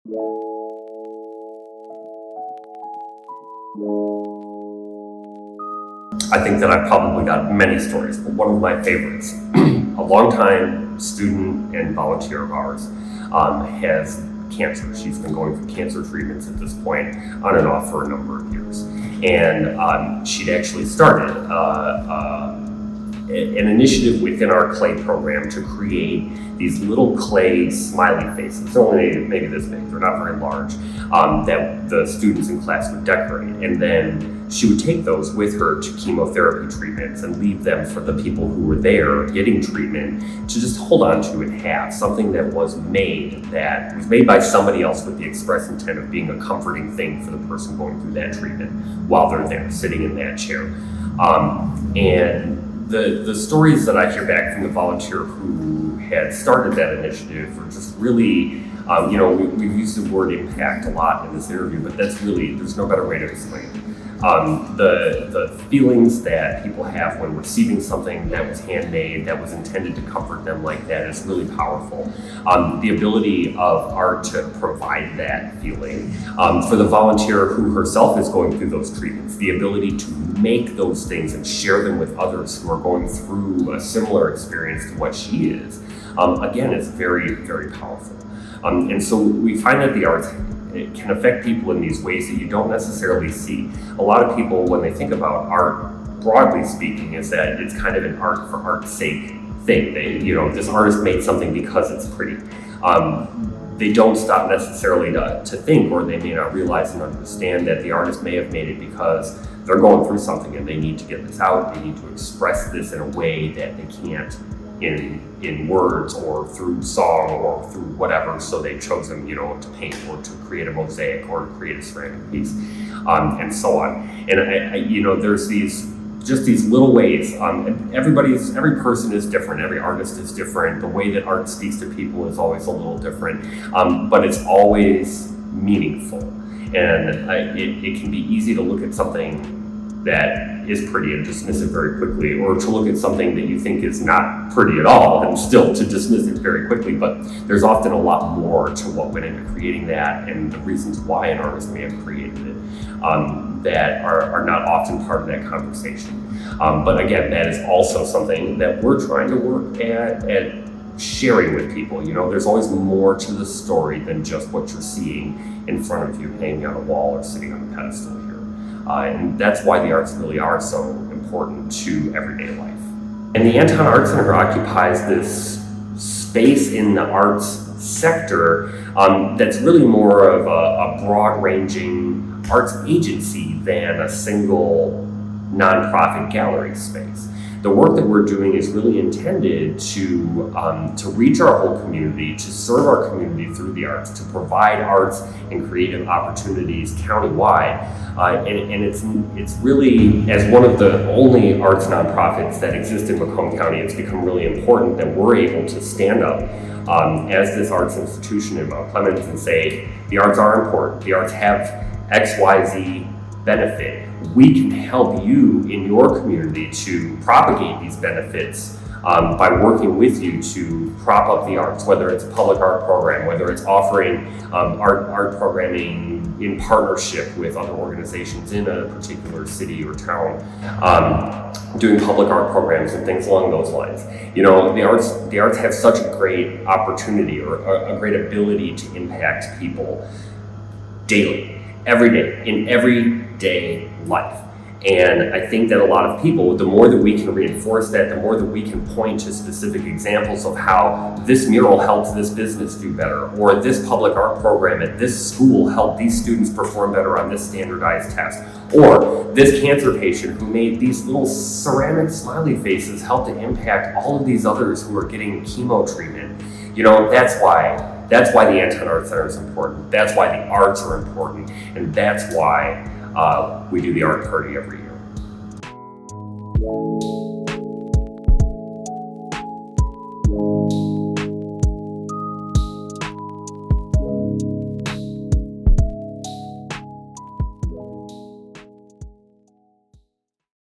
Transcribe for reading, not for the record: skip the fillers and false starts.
I think that I've probably got many stories, but one of my favorites, a longtime student and volunteer of ours, has cancer. She's been going through cancer treatments at this point on and off for a number of years. And she'd actually started an initiative within our clay program to create these little clay smiley faces, only maybe this big, they're not very large, that the students in class would decorate. And then she would take those with her to chemotherapy treatments and leave them for the people who were there getting treatment to just hold on to and have something that was made by somebody else with the express intent of being a comforting thing for the person going through that treatment while they're there sitting in that chair. And the stories that I hear back from the volunteer who had started that initiative are just really, we've used the word impact a lot in this interview, but that's really, there's no better way to explain it. The feelings that people have when receiving something that was handmade, that was intended to comfort them like that is really powerful. The ability of art to provide that feeling. For the volunteer who herself is going through those treatments, the ability to make those things and share them with others who are going through a similar experience to what she is, again, is very, very powerful. And so we find that the arts, it can affect people in these ways that you don't necessarily see. A lot of people, when they think about art, broadly speaking, is that it's kind of an art for art's sake thing. This artist made something because it's pretty. They don't stop necessarily to think, or they may not realize and understand that the artist may have made it because they're going through something and they need to get this out. They need to express this in a way that they can't in words or through song or through whatever, so they've chosen, to paint or to create a mosaic or to create a ceramic piece, and so on. And there's these little ways. Every person is different. Every artist is different. The way that art speaks to people is always a little different, but it's always meaningful. And it can be easy to look at something that is pretty and dismiss it very quickly, or to look at something that you think is not pretty at all and still to dismiss it very quickly. But there's often a lot more to what went into creating that and the reasons why an artist may have created it that are not often part of that conversation. But again, that is also something that we're trying to work at sharing with people. There's always more to the story than just what you're seeing in front of you hanging on a wall or sitting on a pedestal here. And that's why the arts really are so important to everyday life. And the Anton Art Center occupies this space in the arts sector that's really more of a broad-ranging arts agency than a single nonprofit gallery space. The work that we're doing is really intended to reach our whole community, to serve our community through the arts, to provide arts and creative opportunities countywide. And it's really, as one of the only arts nonprofits that exist in Macomb County, it's become really important that we're able to stand up as this arts institution in Mount Clemens and say, the arts are important, the arts have XYZ benefit. We can help you in your community to propagate these benefits by working with you to prop up the arts, whether it's a public art program, whether it's offering art programming in partnership with other organizations in a particular city or town, doing public art programs and things along those lines. The arts have such a great opportunity or a great ability to impact people daily, every day, in everyday life. And I think that a lot of people, the more that we can reinforce that, the more that we can point to specific examples of how this mural helps this business do better, or this public art program at this school helped these students perform better on this standardized test, or this cancer patient who made these little ceramic smiley faces help to impact all of these others who are getting chemo treatment. That's why the Anton Art Center is important. That's why the arts are important. And that's why we do the art party every year.